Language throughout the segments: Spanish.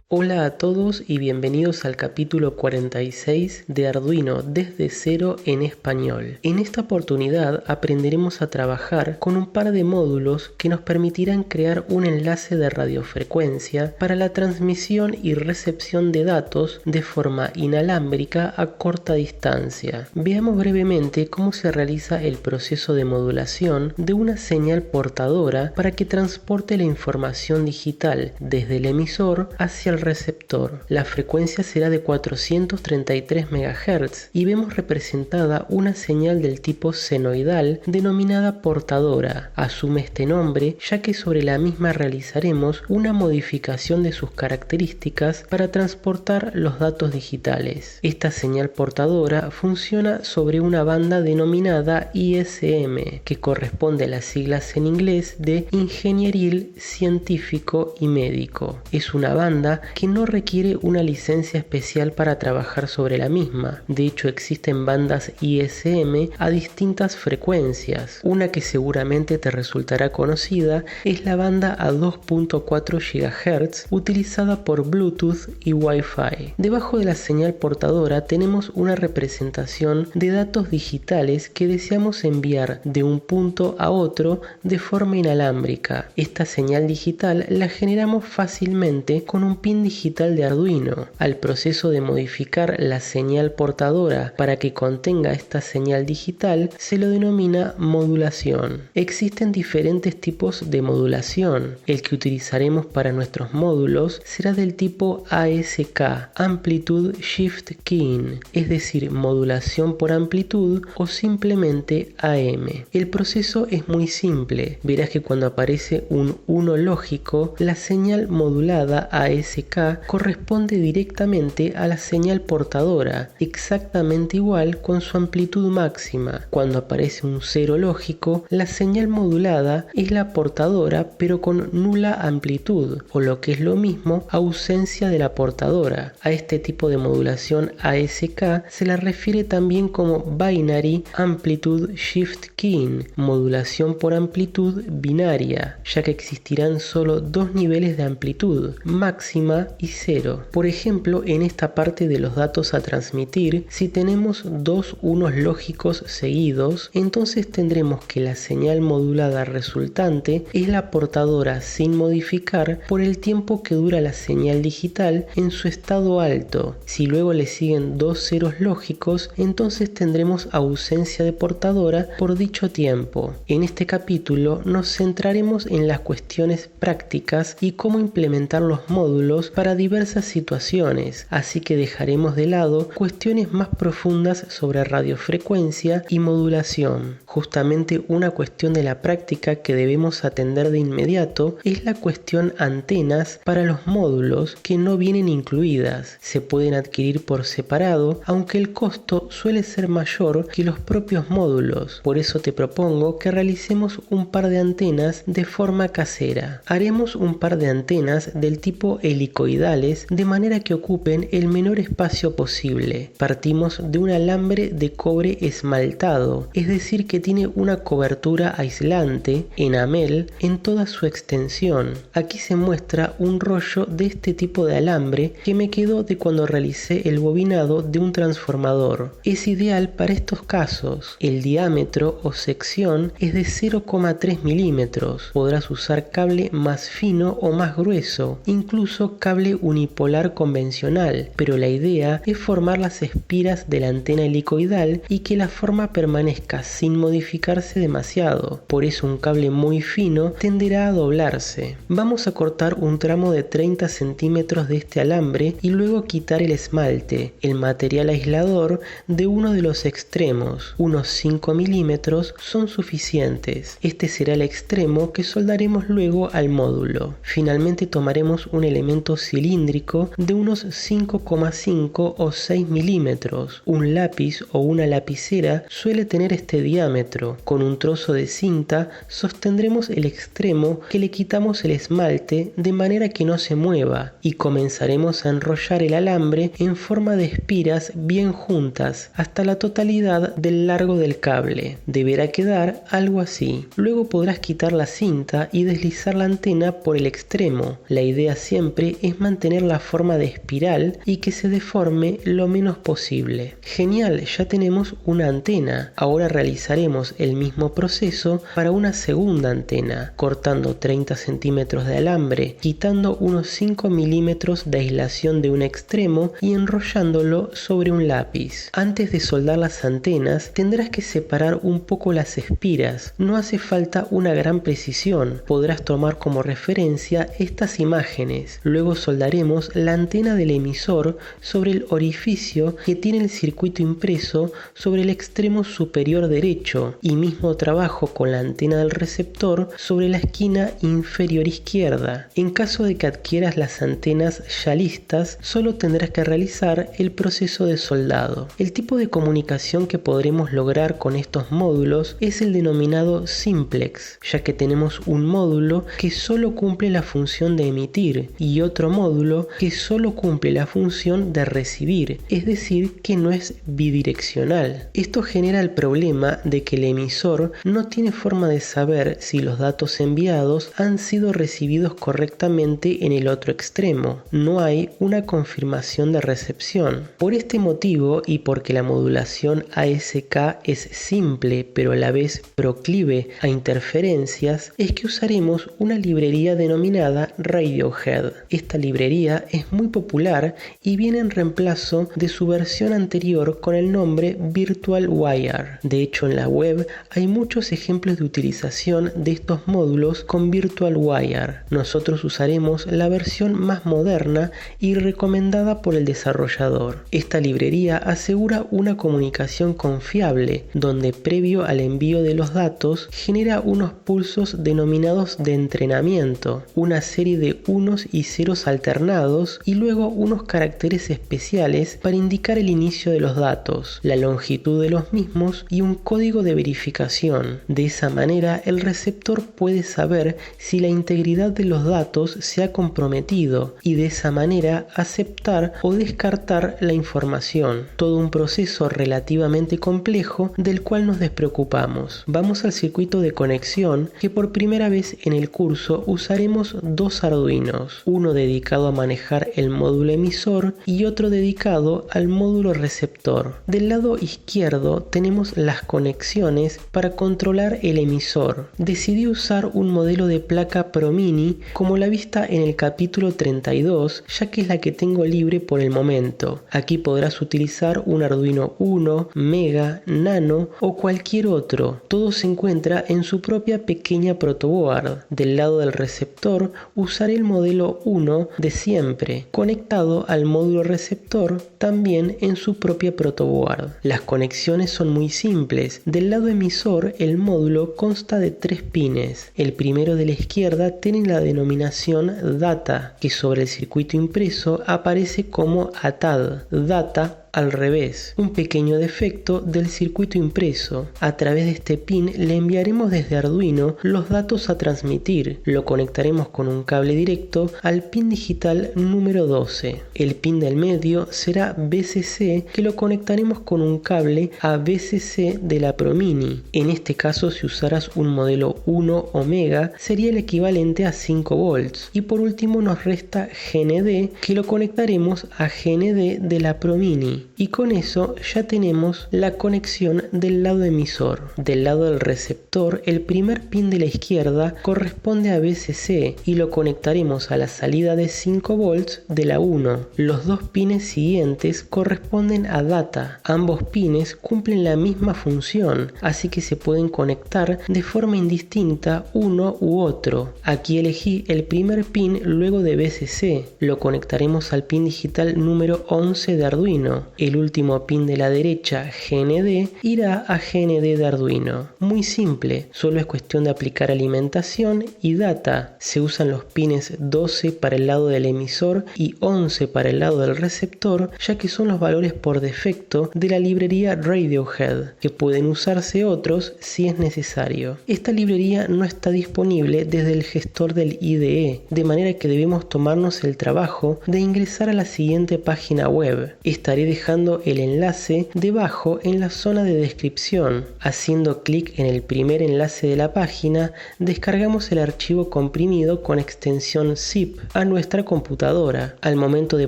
Hola a todos y bienvenidos al capítulo 46 de Arduino desde cero en español. En esta oportunidad aprenderemos a trabajar con un par de módulos que nos permitirán crear un enlace de radiofrecuencia para la transmisión y recepción de datos de forma inalámbrica a corta distancia. Veamos brevemente cómo se realiza el proceso de modulación de una señal portadora para que transporte la información digital desde el emisor hacia el receptor. La frecuencia será de 433 MHz y vemos representada una señal del tipo senoidal denominada portadora. Asume este nombre ya que sobre la misma realizaremos una modificación de sus características para transportar los datos digitales. Esta señal portadora funciona sobre una banda denominada ISM, que corresponde a las siglas en inglés de Ingenieril, Científico y Médico. Es una banda que no requiere una licencia especial para trabajar sobre la misma. De hecho, existen bandas ISM a distintas frecuencias. Una que seguramente te resultará conocida es la banda a 2.4 GHz utilizada por Bluetooth y Wi-Fi. Debajo de la señal portadora tenemos una representación de datos digitales que deseamos enviar de un punto a otro de forma inalámbrica. Esta señal digital la generamos fácilmente con un pin digital de Arduino. Al proceso de modificar la señal portadora para que contenga esta señal digital se lo denomina modulación. Existen diferentes tipos de modulación. El que utilizaremos para nuestros módulos será del tipo ASK, Amplitude Shift Keying, es decir, modulación por amplitud o simplemente AM. El proceso es muy simple. Verás que cuando aparece un 1 lógico, la señal modulada ASK corresponde directamente a la señal portadora, exactamente igual con su amplitud máxima. Cuando aparece un 0 lógico, la señal modulada es la portadora pero con nula amplitud, o lo que es lo mismo, ausencia de la portadora. A este tipo de modulación ASK se la refiere también como Binary Amplitude Shift Keying, modulación por amplitud binaria, ya que existirán solo dos niveles de amplitud, máxima y 0. Por ejemplo, en esta parte de los datos a transmitir, si tenemos dos unos lógicos seguidos, entonces tendremos que la señal modulada resultante es la portadora sin modificar por el tiempo que dura la señal digital en su estado alto. Si luego le siguen dos ceros lógicos, entonces tendremos ausencia de portadora por dicho tiempo. En este capítulo nos centraremos en las cuestiones prácticas y cómo implementar los módulos para diversas situaciones, así que dejaremos de lado cuestiones más profundas sobre radiofrecuencia y modulación. Justamente una cuestión de la práctica que debemos atender de inmediato es la cuestión antenas para los módulos que no vienen incluidas. Se pueden adquirir por separado, aunque el costo suele ser mayor que los propios módulos. Por eso te propongo que realicemos un par de antenas de forma casera. Haremos un par de antenas del tipo helicoidales de manera que ocupen el menor espacio posible. Partimos de un alambre de cobre esmaltado, es decir que tiene una cobertura aislante, enamel, en toda su extensión. Aquí se muestra un rollo de este tipo de alambre que me quedó de cuando realicé el bobinado de un transformador. Es ideal para estos casos. El diámetro o sección es de 0,3 milímetros. Podrás usar cable más fino o más grueso, incluso cable unipolar convencional, pero la idea es formar las espiras de la antena helicoidal y que la forma permanezca sin modificarse demasiado. Por eso un cable muy fino tenderá a doblarse. Vamos a cortar un tramo de 30 centímetros de este alambre y luego quitar el esmalte, el material aislador de uno de los extremos. Unos 5 milímetros son suficientes. Este será el extremo que soldaremos luego al módulo. Finalmente tomaremos un elemento cilíndrico de unos 5,5 o 6 milímetros. Un lápiz o una lapicera suele tener este diámetro. Con un trozo de cinta sostendremos el extremo que le quitamos el esmalte de manera que no se mueva y comenzaremos a enrollar el alambre en forma de espiras bien juntas hasta la totalidad del largo del cable. Deberá quedar algo así. Luego podrás quitar la cinta y deslizar la antena por el extremo. La idea siempre importante es mantener la forma de espiral y que se deforme lo menos posible. Genial, ya tenemos una antena. Ahora realizaremos el mismo proceso para una segunda antena, cortando 30 centímetros de alambre, quitando unos 5 milímetros de aislación de un extremo y enrollándolo sobre un lápiz. Antes de soldar las antenas, tendrás que separar un poco las espiras. No hace falta una gran precisión. Podrás tomar como referencia estas imágenes. Luego soldaremos la antena del emisor sobre el orificio que tiene el circuito impreso sobre el extremo superior derecho, y mismo trabajo con la antena del receptor sobre la esquina inferior izquierda. En caso de que adquieras las antenas ya listas, solo tendrás que realizar el proceso de soldado. El tipo de comunicación que podremos lograr con estos módulos es el denominado simplex, ya que tenemos un módulo que solo cumple la función de emitir y otro módulo que solo cumple la función de recibir, es decir, que no es bidireccional. Esto genera el problema de que el emisor no tiene forma de saber si los datos enviados han sido recibidos correctamente en el otro extremo. No hay una confirmación de recepción. Por este motivo, y porque la modulación ASK es simple pero a la vez proclive a interferencias, es que usaremos una librería denominada Radiohead. Esta librería es muy popular y viene en reemplazo de su versión anterior con el nombre Virtual Wire. De hecho, en la web hay muchos ejemplos de utilización de estos módulos con Virtual Wire. Nosotros usaremos la versión más moderna y recomendada por el desarrollador. Esta librería asegura una comunicación confiable, donde previo al envío de los datos genera unos pulsos denominados de entrenamiento, una serie de unos y ceros alternados y luego unos caracteres especiales para indicar el inicio de los datos, la longitud de los mismos y un código de verificación. De esa manera, el receptor puede saber si la integridad de los datos se ha comprometido y de esa manera aceptar o descartar la información. Todo un proceso relativamente complejo del cual nos despreocupamos. Vamos al circuito de conexión, que por primera vez en el curso usaremos dos Arduinos, uno dedicado a manejar el módulo emisor y otro dedicado al módulo receptor. Del lado izquierdo tenemos las conexiones para controlar el emisor. Decidí usar un modelo de placa ProMini como la vista en el capítulo 32, ya que es la que tengo libre por el momento. Aquí podrás utilizar un Arduino Uno, Mega, Nano o cualquier otro. Todo se encuentra en su propia pequeña protoboard. Del lado del receptor usaré el modelo 1 de siempre, conectado al módulo receptor también en su propia protoboard. Las conexiones son muy simples. Del lado emisor, el módulo consta de 3 pines. El primero de la izquierda tiene la denominación data, que sobre el circuito impreso aparece como ATAD, data al revés, un pequeño defecto del circuito impreso. A través de este pin le enviaremos desde Arduino los datos a transmitir. Lo conectaremos con un cable directo al pin digital número 12. El pin del medio será VCC, que lo conectaremos con un cable a VCC de la ProMini. En este caso, si usaras un modelo 1 Omega, sería el equivalente a 5 volts. Y por último nos resta GND, que lo conectaremos a GND de la ProMini. Y con eso ya tenemos la conexión del lado emisor. Del lado del receptor, el primer pin de la izquierda corresponde a VCC y lo conectaremos a la salida de 5 volts de la 1. Los dos pines siguientes corresponden a data. Ambos pines cumplen la misma función, así que se pueden conectar de forma indistinta uno u otro. Aquí elegí el primer pin luego de VCC. Lo conectaremos al pin digital número 11 de Arduino. El último pin de la derecha, GND, irá a GND de Arduino. Muy simple, solo es cuestión de aplicar alimentación y data. Se usan los pines 12 para el lado del emisor y 11 para el lado del receptor, ya que son los valores por defecto de la librería Radiohead, que pueden usarse otros si es necesario. Esta librería no está disponible desde el gestor del IDE, de manera que debemos tomarnos el trabajo de ingresar a la siguiente página web. Estaré dejando dejando el enlace debajo en la zona de descripción. Haciendo clic en el primer enlace de la página, descargamos el archivo comprimido con extensión zip a nuestra computadora. Al momento de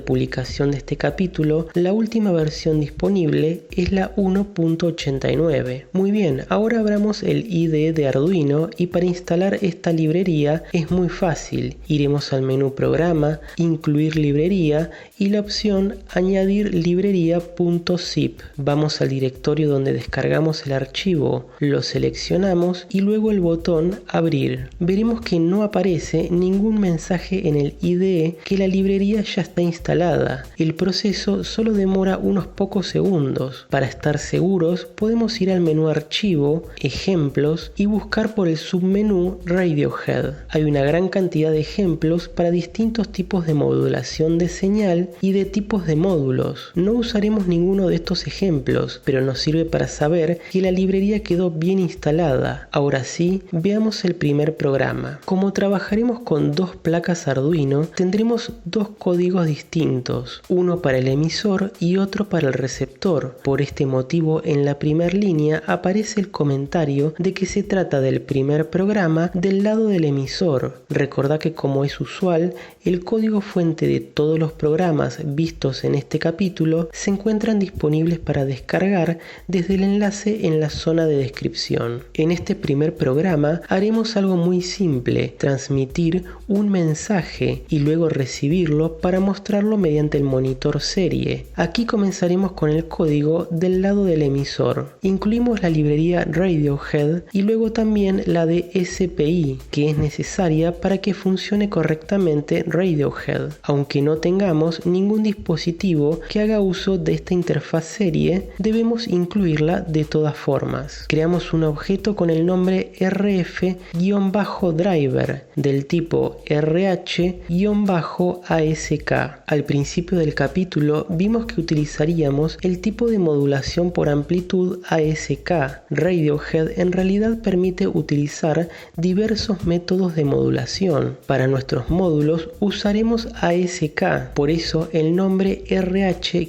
publicación de este capítulo, la última versión disponible es la 1.89. Muy bien, ahora abramos el IDE de Arduino y para instalar esta librería es muy fácil. Iremos al menú Programa, Incluir librería y la opción Añadir librería.zip. Vamos al directorio donde descargamos el archivo, lo seleccionamos y luego el botón Abrir. Veremos que no aparece ningún mensaje en el IDE que la librería ya está instalada. El proceso solo demora unos pocos segundos. Para estar seguros, podemos ir al menú Archivo, Ejemplos y buscar por el submenú Radiohead. Hay una gran cantidad de ejemplos para distintos tipos de modulación de señal y de tipos de módulos. No usaremos ninguno de estos ejemplos, pero nos sirve para saber que la librería quedó bien instalada. Ahora sí, veamos el primer programa. Como trabajaremos con dos placas Arduino, tendremos dos códigos distintos, uno para el emisor y otro para el receptor. Por este motivo, en la primera línea aparece el comentario de que se trata del primer programa del lado del emisor. Recordá que, como es usual, el código fuente de todos los programas vistos en este capítulo se encuentran disponibles para descargar desde el enlace en la zona de descripción. En este primer programa haremos algo muy simple: transmitir un mensaje y luego recibirlo para mostrarlo mediante el monitor serie. Aquí comenzaremos con el código del lado del emisor. Incluimos la librería Radiohead y luego también la de SPI, que es necesaria para que funcione correctamente Radiohead, aunque no tengamos ningún dispositivo que haga uso de esta interfaz serie, debemos incluirla de todas formas. Creamos un objeto con el nombre rf-driver del tipo rh-ask. Al principio del capítulo vimos que utilizaríamos el tipo de modulación por amplitud ASK. Radiohead en realidad permite utilizar diversos métodos de modulación. Para nuestros módulos usaremos ASK, por eso el nombre RH-ASK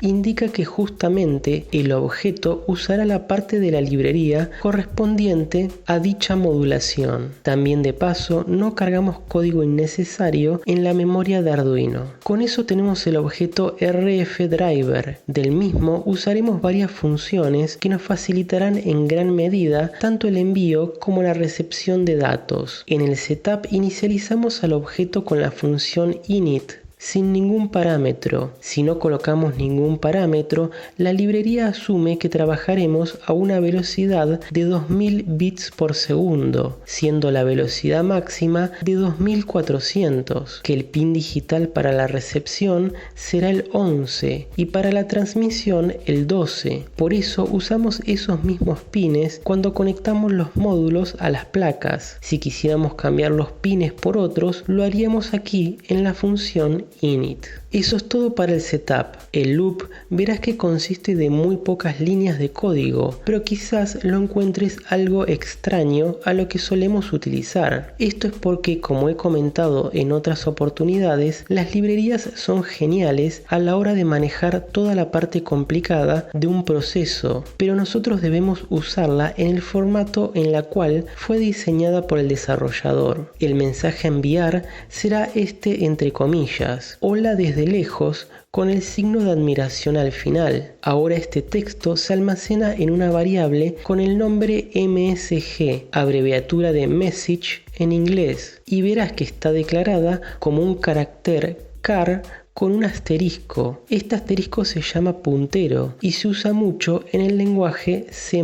indica que justamente el objeto usará la parte de la librería correspondiente a dicha modulación. También de paso no cargamos código innecesario en la memoria de Arduino. Con eso tenemos el objeto rf-driver. Del mismo usaremos varias funciones que nos facilitarán en gran medida tanto el envío como la recepción de datos. En el setup inicializamos al objeto con la función init sin ningún parámetro. Si no colocamos ningún parámetro, la librería asume que trabajaremos a una velocidad de 2000 bits por segundo, siendo la velocidad máxima de 2400, que el pin digital para la recepción será el 11 y para la transmisión el 12. Por eso usamos esos mismos pines cuando conectamos los módulos a las placas. Si quisiéramos cambiar los pines por otros, lo haríamos aquí en la función init. Eso es todo para el setup. El loop verás que consiste de muy pocas líneas de código, pero quizás lo encuentres algo extraño a lo que solemos utilizar. Esto es porque, como he comentado en otras oportunidades, las librerías son geniales a la hora de manejar toda la parte complicada de un proceso, pero nosotros debemos usarla en el formato en la cual fue diseñada por el desarrollador. El mensaje a enviar será este entre comillas: hola desde lejos, con el signo de admiración al final. Ahora este texto se almacena en una variable con el nombre MSG, abreviatura de message en inglés, y verás que está declarada como un carácter char con un asterisco. Este asterisco se llama puntero y se usa mucho en el lenguaje C++.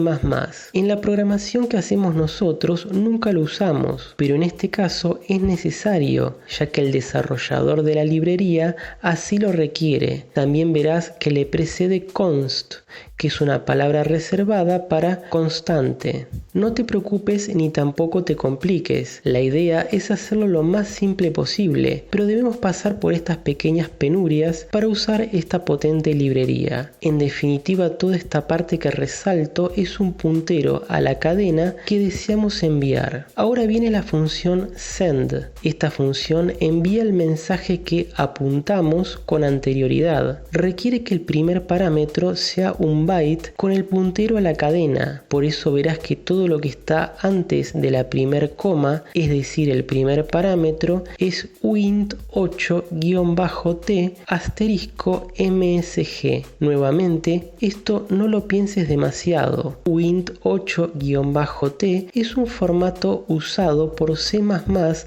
En la programación que hacemos nosotros nunca lo usamos, pero en este caso es necesario, ya que el desarrollador de la librería así lo requiere. También verás que le precede const, que es una palabra reservada para constante. No te preocupes ni tampoco te compliques. La idea es hacerlo lo más simple posible, pero debemos pasar por estas pequeñas penurias para usar esta potente librería. En definitiva, toda esta parte que resalto es un puntero a la cadena que deseamos enviar. Ahora viene la función send. Esta función envía el mensaje que apuntamos con anterioridad. Requiere que el primer parámetro sea un byte con el puntero a la cadena. Por eso verás que todo lo que está antes de la primer coma, es decir, el primer parámetro, es uint8-t asterisco msg. Nuevamente, esto no lo pienses demasiado. uint8-t es un formato usado por C++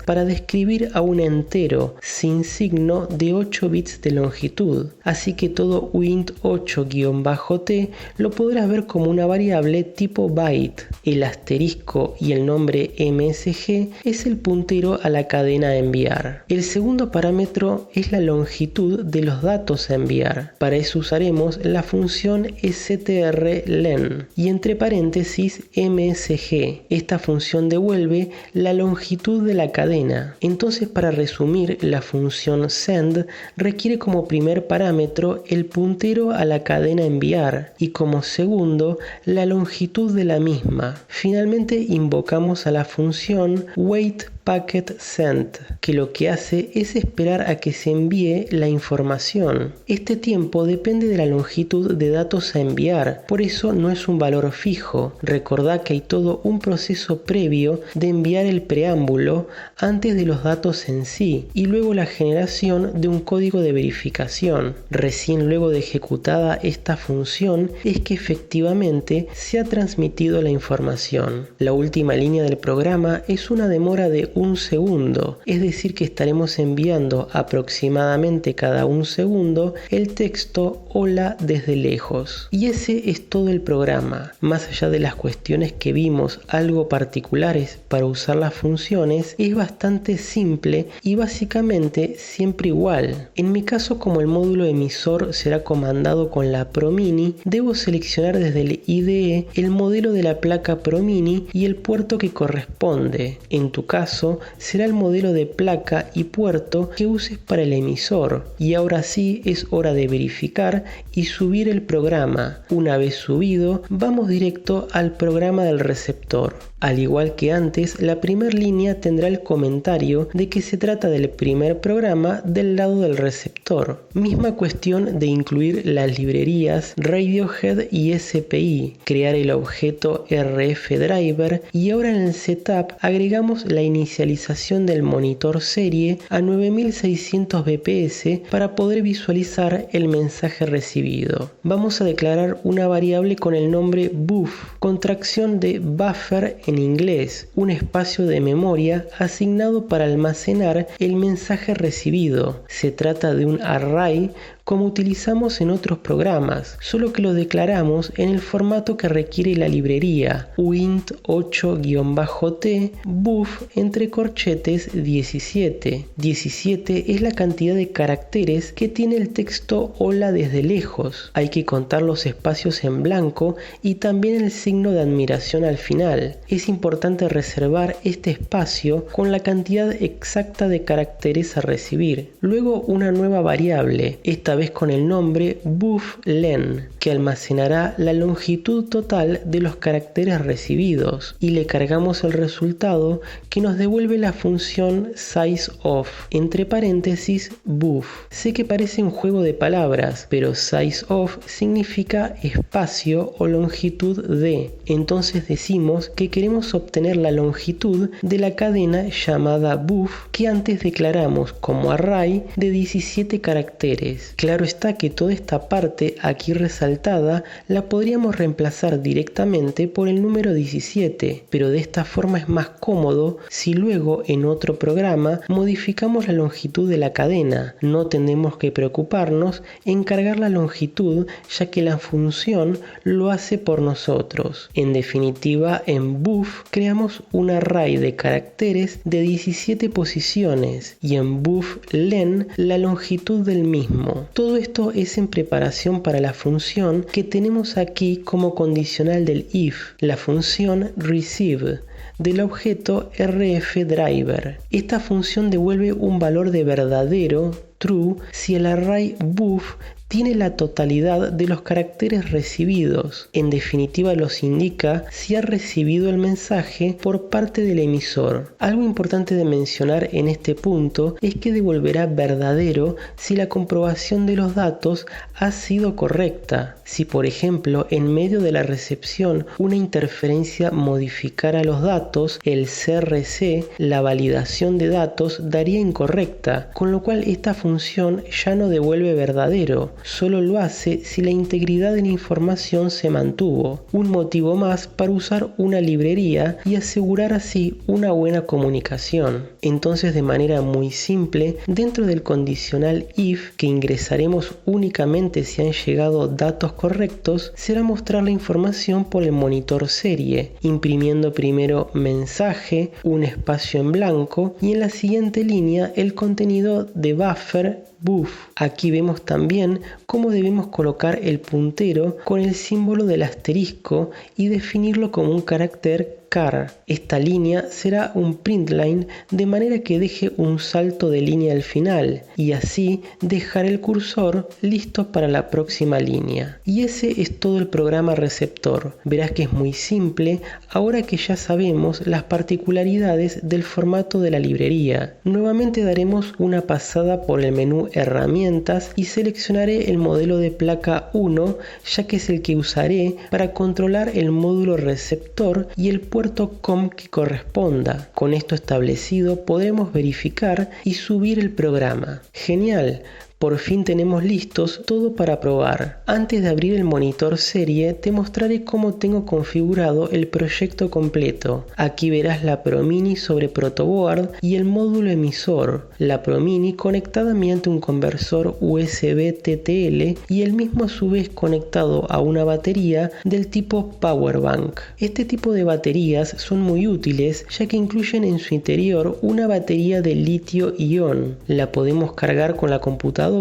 para describir a un entero sin signo de 8 bits de longitud. Así que todo uint8-t lo podrás ver como una variable tipo byte. El asterisco y el nombre msg es el puntero a la cadena a enviar. El segundo parámetro es la longitud de los datos a enviar. Para eso usaremos la función strlen y entre paréntesis msg. Esta función devuelve la longitud de la cadena. Entonces, para resumir, la función send requiere como primer parámetro el puntero a la cadena a enviar y como segundo la longitud de la misma. Finalmente invocamos a la función waitPacketSend, que lo que hace es esperar a que se envíe la información. Este tiempo depende de la longitud de datos a enviar, por eso no es un valor fijo. Recordá que hay todo un proceso previo de enviar el preámbulo antes de los datos en sí y luego la generación de un código de verificación. Recién luego de ejecutada esta función es que efectivamente se ha transmitido la información. La última línea del programa es una demora de 1 segundo, es decir que estaremos enviando aproximadamente cada 1 segundo el texto hola desde lejos. Y ese es todo el programa. Más allá de las cuestiones que vimos algo particulares para usar las funciones, es bastante simple y básicamente siempre igual. En mi caso, como el módulo emisor será comandado con la ProMini, debo seleccionar desde el IDE el modelo de la placa ProMini y el puerto que corresponde. En tu caso, será el modelo de placa y puerto que uses para el emisor. Y ahora sí es hora de verificar y subir el programa. Una vez subido, vamos directo al programa del receptor. Al igual que antes, la primera línea tendrá el comentario de que se trata del primer programa del lado del receptor. Misma cuestión de incluir las librerías Radiohead y SPI, crear el objeto RFDriver y ahora en el setup agregamos la inicialización del monitor serie a 9600 bps para poder visualizar el mensaje recibido. Vamos a declarar una variable con el nombre buff, contracción de buffer en inglés, un espacio de memoria asignado para almacenar el mensaje recibido. Se trata de un array como utilizamos en otros programas, solo que lo declaramos en el formato que requiere la librería uint8-t buff entre corchetes 17. 17 es la cantidad de caracteres que tiene el texto hola desde lejos. Hay que contar los espacios en blanco y también el signo de admiración al final. Es importante reservar este espacio con la cantidad exacta de caracteres a recibir. Luego una nueva variable, esta vez con el nombre bufflen, que almacenará la longitud total de los caracteres recibidos y le cargamos el resultado que nos devuelve la función sizeOf, entre paréntesis buff. Sé que parece un juego de palabras, pero sizeOf significa espacio o longitud de. Entonces decimos que queremos obtener la longitud de la cadena llamada buff que antes declaramos como array de 17 caracteres. Claro está que toda esta parte aquí resaltada la podríamos reemplazar directamente por el número 17, pero de esta forma es más cómodo si luego en otro programa modificamos la longitud de la cadena. No tendremos que preocuparnos en cargar la longitud, ya que la función lo hace por nosotros. En definitiva, en buff creamos un array de caracteres de 17 posiciones y en bufflen la longitud del mismo. Todo esto es en preparación para la función función que tenemos aquí como condicional del if, la función receive, del objeto rfDriver. Esta función devuelve un valor de verdadero, true, si el array buff tiene la totalidad de los caracteres recibidos. En definitiva, los indica si ha recibido el mensaje por parte del emisor. Algo importante de mencionar en este punto es que devolverá verdadero si la comprobación de los datos ha sido correcta. Si, por ejemplo, en medio de la recepción una interferencia modificara los datos, el CRC, la validación de datos, daría incorrecta, con lo cual esta función ya no devuelve verdadero. Solo lo hace si la integridad de la información se mantuvo. Un motivo más para usar una librería y asegurar así una buena comunicación. Entonces, de manera muy simple, dentro del condicional if, que ingresaremos únicamente si han llegado datos correctos, será mostrar la información por el monitor serie, imprimiendo primero mensaje, un espacio en blanco y en la siguiente línea el contenido de buffer buff. Aquí vemos también cómo debemos colocar el puntero con el símbolo del asterisco y definirlo como un carácter char. Esta línea será un printline de manera que deje un salto de línea al final y así dejar el cursor listo para la próxima línea. Y ese es todo el programa receptor. Verás que es muy simple ahora que ya sabemos las particularidades del formato de la librería. Nuevamente daremos una pasada por el menú herramientas y seleccionaré el modelo de placa 1 ya que es el que usaré para controlar el módulo receptor y el puerto COM que corresponda. Con esto establecido podremos verificar y subir el programa. Genial. Por fin tenemos listos todo para probar. Antes de abrir el monitor serie te mostraré cómo tengo configurado el proyecto completo. Aquí verás la ProMini sobre protoboard y el módulo emisor. La ProMini conectada mediante un conversor USB TTL y el mismo a su vez conectado a una batería del tipo Powerbank. Este tipo de baterías son muy útiles ya que incluyen en su interior una batería de litio-ion. La podemos cargar con la computadora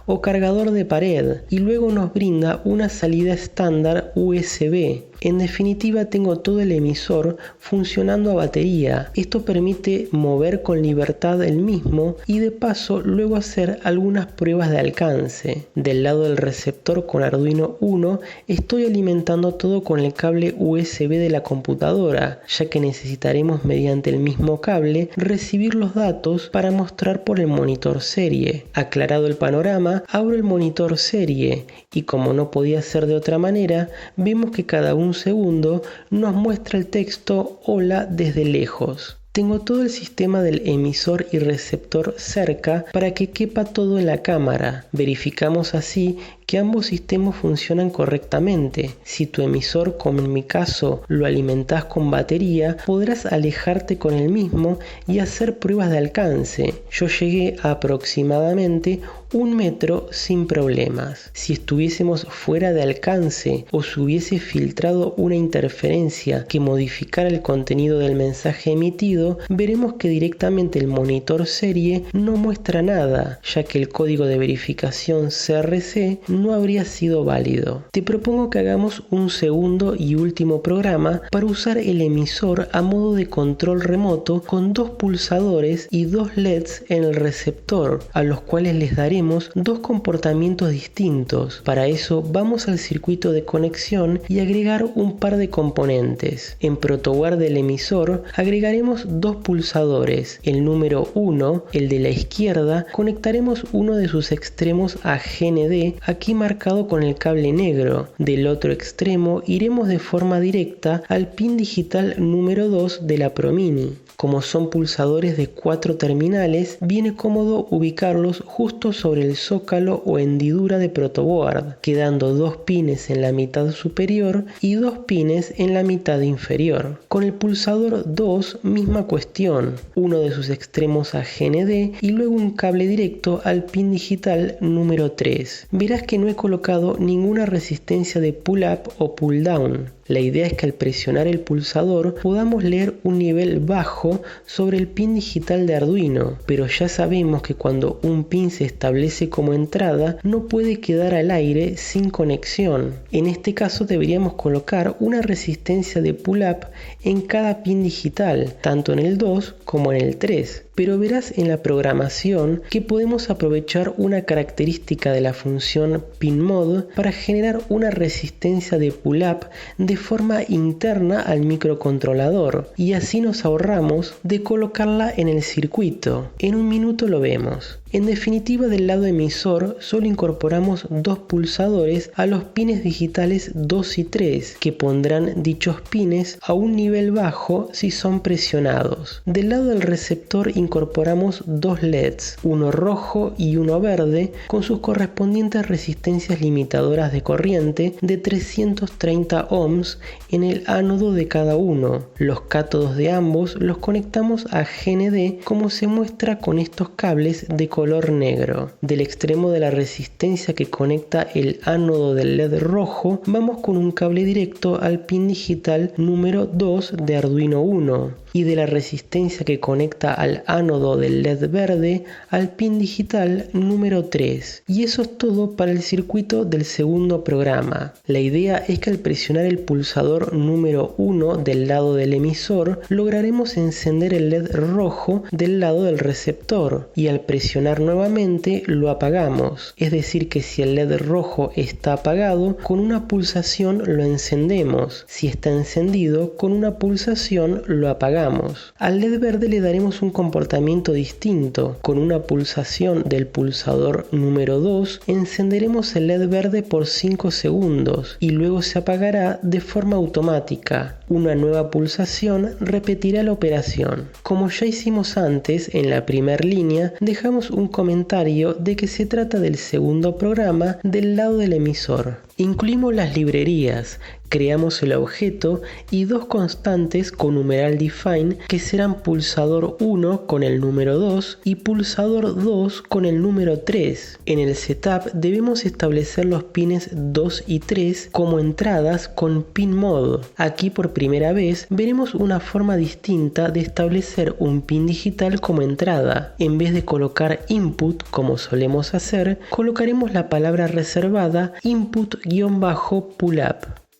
o cargador de pared y luego nos brinda una salida estándar USB. En definitiva, tengo todo el emisor funcionando a batería. Esto permite mover con libertad el mismo y de paso luego hacer algunas pruebas de alcance. Del lado del receptor con Arduino Uno estoy alimentando todo con el cable USB de la computadora, ya que necesitaremos mediante el mismo cable recibir los datos para mostrar por el monitor serie. Aclarado el panorama, abro el monitor serie y como no podía ser de otra manera, vemos que cada segundo nos muestra el texto hola desde lejos. Tengo todo el sistema del emisor y receptor cerca para que quepa todo en la cámara. Verificamos así que ambos sistemas funcionan correctamente. Si tu emisor, como en mi caso, lo alimentas con batería, podrás alejarte con el mismo y hacer pruebas de alcance. Yo llegué a aproximadamente 1 metro sin problemas. Si estuviésemos fuera de alcance o se hubiese filtrado una interferencia que modificara el contenido del mensaje emitido, veremos que directamente el monitor serie no muestra nada, ya que el código de verificación CRC no habría sido válido. Te propongo que hagamos un segundo y último programa para usar el emisor a modo de control remoto con 2 pulsadores y 2 LEDs en el receptor, a los cuales les daremos 2 comportamientos distintos. Para eso vamos al circuito de conexión y agregar un par de componentes. En protoboard del emisor agregaremos 2 pulsadores. El número 1, el de la izquierda, conectaremos uno de sus extremos a GND, aquí marcado con el cable negro. Del otro extremo iremos de forma directa al pin digital número 2 de la ProMini. Como son pulsadores de 4 terminales, viene cómodo ubicarlos justo sobre el zócalo o hendidura de protoboard, quedando 2 pines en la mitad superior y 2 pines en la mitad inferior. Con el pulsador 2, misma cuestión, uno de sus extremos a GND y luego un cable directo al pin digital número 3. Verás que no he colocado ninguna resistencia de pull up o pull down. La idea es que al presionar el pulsador podamos leer un nivel bajo abajo sobre el pin digital de Arduino, pero ya sabemos que cuando un pin se establece como entrada no puede quedar al aire sin conexión. En este caso deberíamos colocar una resistencia de pull-up en cada pin digital, tanto en el 2 como en el 3. Pero verás en la programación que podemos aprovechar una característica de la función pinMod para generar una resistencia de pull-up de forma interna al microcontrolador, y así nos ahorramos de colocarla en el circuito. En un minuto lo vemos. En definitiva, del lado emisor solo incorporamos dos pulsadores a los pines digitales 2 y 3, que pondrán dichos pines a un nivel bajo si son presionados. Del lado del receptor incorporamos dos LEDs, uno rojo y uno verde, con sus correspondientes resistencias limitadoras de corriente de 330 ohms en el ánodo de cada uno. Los cátodos de ambos los conectamos a GND, como se muestra con estos cables de color negro. Del extremo de la resistencia que conecta el ánodo del LED rojo, vamos con un cable directo al pin digital número 2 de Arduino Uno, y de la resistencia que conecta al ánodo del LED verde al pin digital número 3. Y eso es todo para el circuito del segundo programa. La idea es que al presionar el pulsador número 1 del lado del emisor, lograremos encender el LED rojo del lado del receptor, y al presionar nuevamente lo apagamos. Es decir, que si el LED rojo está apagado, con una pulsación lo encendemos. Si está encendido, con una pulsación lo apagamos. Al LED verde le daremos un comportamiento distinto. Con una pulsación del pulsador número 2 encenderemos el LED verde por 5 segundos y luego se apagará de forma automática. Una nueva pulsación repetirá la operación. Como ya hicimos antes en la primera línea, dejamos un comentario de que se trata del segundo programa del lado del emisor. Incluimos las librerías, creamos el objeto y dos constantes con numeral define que serán pulsador 1 con el número 2 y pulsador 2 con el número 3. En el setup debemos establecer los pines 2 y 3 como entradas con pinMod. Aquí por primera vez veremos una forma distinta de establecer un pin digital como entrada. En vez de colocar input como solemos hacer, colocaremos la palabra reservada input-pull-up.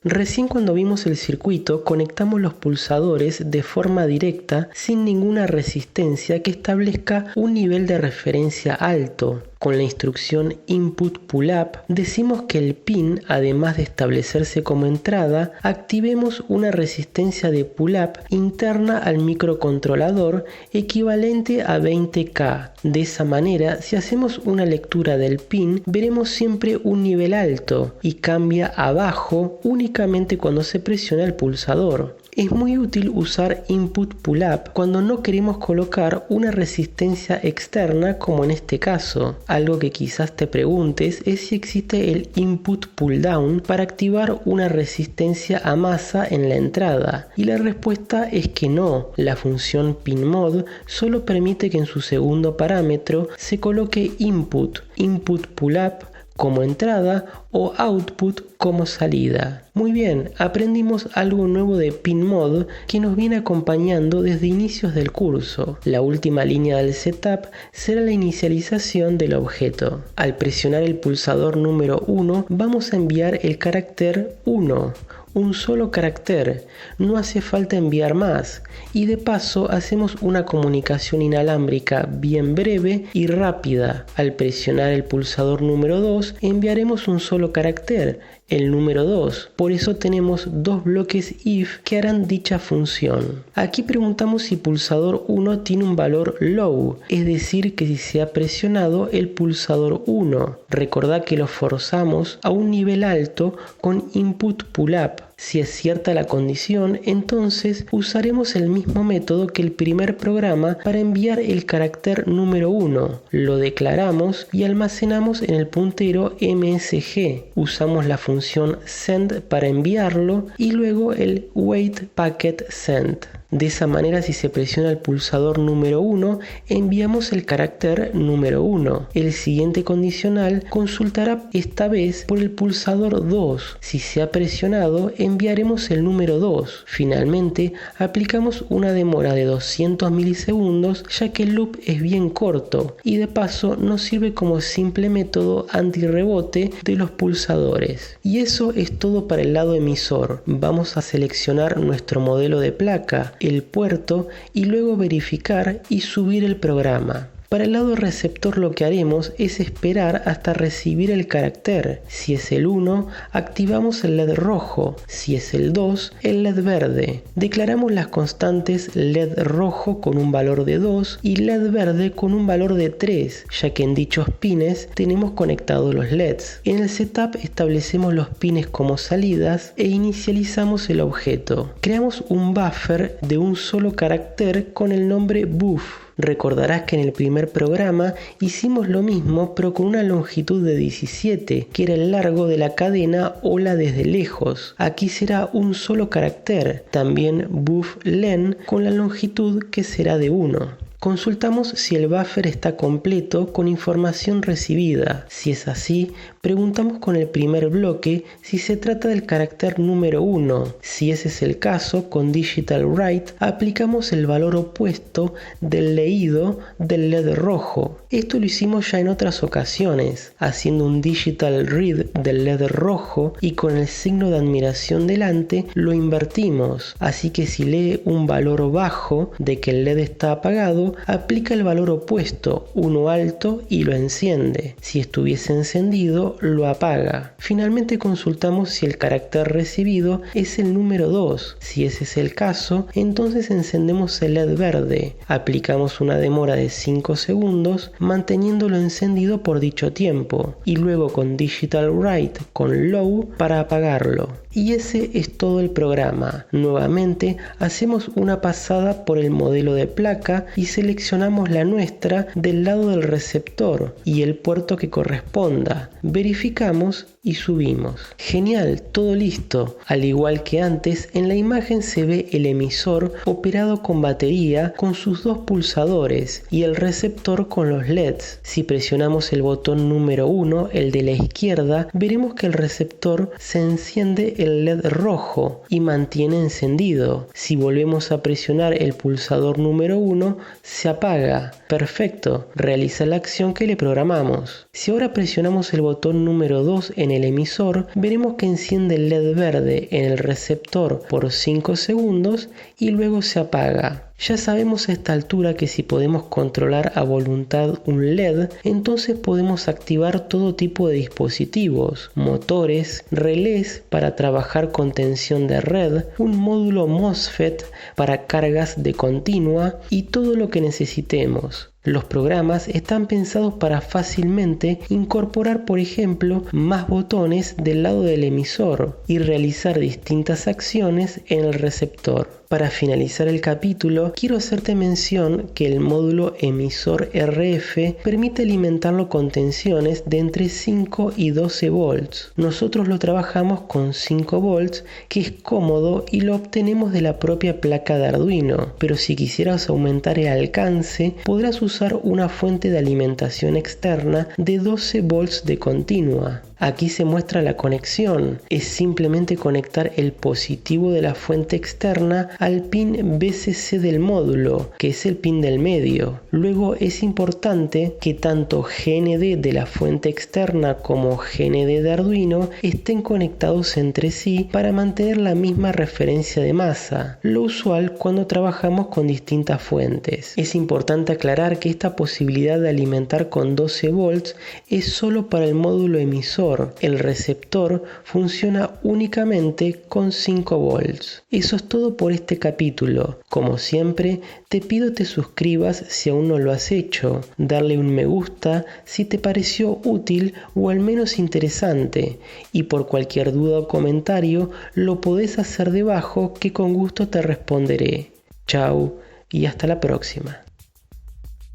Recién cuando vimos el circuito conectamos los pulsadores de forma directa sin ninguna resistencia que establezca un nivel de referencia alto. Con la instrucción input pull-up decimos que el pin, además de establecerse como entrada, activemos una resistencia de pull-up interna al microcontrolador equivalente a 20K. De esa manera, si hacemos una lectura del pin, veremos siempre un nivel alto y cambia a bajo únicamente cuando se presiona el pulsador. Es muy útil usar input pull-up cuando no queremos colocar una resistencia externa como en este caso. Algo que quizás te preguntes es si existe el input pull-down para activar una resistencia a masa en la entrada. Y la respuesta es que no. La función pinMod solo permite que en su segundo parámetro se coloque input pull-up como entrada o output como salida. Muy bien, aprendimos algo nuevo de pinMod que nos viene acompañando desde inicios del curso. La última línea del setup será la inicialización del objeto. Al presionar el pulsador número 1 vamos a enviar el carácter 1. Un solo carácter, no hace falta enviar más, y de paso hacemos una comunicación inalámbrica bien breve y rápida. Al presionar el pulsador número 2 enviaremos un solo carácter, el número 2, por eso tenemos dos bloques if que harán dicha función. Aquí preguntamos si pulsador 1 tiene un valor low, es decir que si se ha presionado el pulsador 1. Recordá que lo forzamos a un nivel alto con input pull-up. Si es cierta la condición, entonces usaremos el mismo método que el primer programa para enviar el carácter número 1. Lo declaramos y almacenamos en el puntero MSG. Usamos la función send para enviarlo y luego el wait packet send. De esa manera, si se presiona el pulsador número 1, enviamos el carácter número 1. El siguiente condicional consultará esta vez por el pulsador 2. Si se ha presionado, enviaremos el número 2. Finalmente, aplicamos una demora de 200 milisegundos, ya que el loop es bien corto y de paso nos sirve como simple método antirrebote de los pulsadores. Y eso es todo para el lado emisor. Vamos a seleccionar nuestro modelo de placa, el puerto y luego verificar y subir el programa. Para el lado receptor lo que haremos es esperar hasta recibir el carácter. Si es el 1, activamos el LED rojo. Si es el 2, el LED verde. Declaramos las constantes LED rojo con un valor de 2 y LED verde con un valor de 3, ya que en dichos pines tenemos conectados los LEDs. En el setup establecemos los pines como salidas e inicializamos el objeto. Creamos un buffer de un solo carácter con el nombre buff. Recordarás que en el primer programa hicimos lo mismo pero con una longitud de 17, que era el largo de la cadena Hola desde lejos. Aquí será un solo carácter, también buff len con la longitud que será de 1. Consultamos si el buffer está completo con información recibida. Si es así, preguntamos con el primer bloque si se trata del carácter número 1. Si ese es el caso, con Digital Write aplicamos el valor opuesto del leído del LED rojo. Esto lo hicimos ya en otras ocasiones, haciendo un Digital Read del LED rojo y con el signo de admiración delante lo invertimos. Así que si lee un valor bajo de que el LED está apagado, aplica el valor opuesto, uno alto, y lo enciende. Si estuviese encendido, lo apaga. Finalmente consultamos si el carácter recibido es el número 2. Si ese es el caso, entonces encendemos el LED verde. Aplicamos una demora de 5 segundos, manteniéndolo encendido por dicho tiempo, y luego con Digital Write con Low para apagarlo. Y ese es todo el programa. Nuevamente hacemos una pasada por el modelo de placa y seleccionamos la nuestra del lado del receptor y el puerto que corresponda. Verificamos y subimos. Genial, todo listo. Al igual que antes, en la imagen se ve el emisor operado con batería con sus dos pulsadores y el receptor con los LEDs. Si presionamos el botón número 1, el de la izquierda, veremos que el receptor se enciende el LED rojo y mantiene encendido. Si volvemos a presionar el pulsador número 1, se apaga. Perfecto, realiza la acción que le programamos. Si ahora presionamos el botón número 2 en el emisor, veremos que enciende el LED verde en el receptor por 5 segundos y luego se apaga. Ya sabemos a esta altura que si podemos controlar a voluntad un LED, entonces podemos activar todo tipo de dispositivos, motores, relés para trabajar con tensión de red, un módulo MOSFET para cargas de continua y todo lo que necesitemos. Los programas están pensados para fácilmente incorporar, por ejemplo, más botones del lado del emisor y realizar distintas acciones en el receptor. Para finalizar el capítulo, quiero hacerte mención que el módulo emisor RF permite alimentarlo con tensiones de entre 5 y 12 volts. Nosotros lo trabajamos con 5 volts, que es cómodo y lo obtenemos de la propia placa de Arduino. Pero si quisieras aumentar el alcance, podrás usar una fuente de alimentación externa de 12 volts de continua. Aquí se muestra la conexión. Es simplemente conectar el positivo de la fuente externa al pin VCC del módulo, que es el pin del medio. Luego es importante que tanto GND de la fuente externa como GND de Arduino estén conectados entre sí para mantener la misma referencia de masa, lo usual cuando trabajamos con distintas fuentes. Es importante aclarar que esta posibilidad de alimentar con 12 volts es solo para el módulo emisor. El receptor funciona únicamente con 5 volts. Eso es todo por este capítulo. Como siempre, te pido te suscribas si aún no lo has hecho, darle un me gusta si te pareció útil o al menos interesante, y por cualquier duda o comentario lo podés hacer debajo que con gusto te responderé. Chau y hasta la próxima.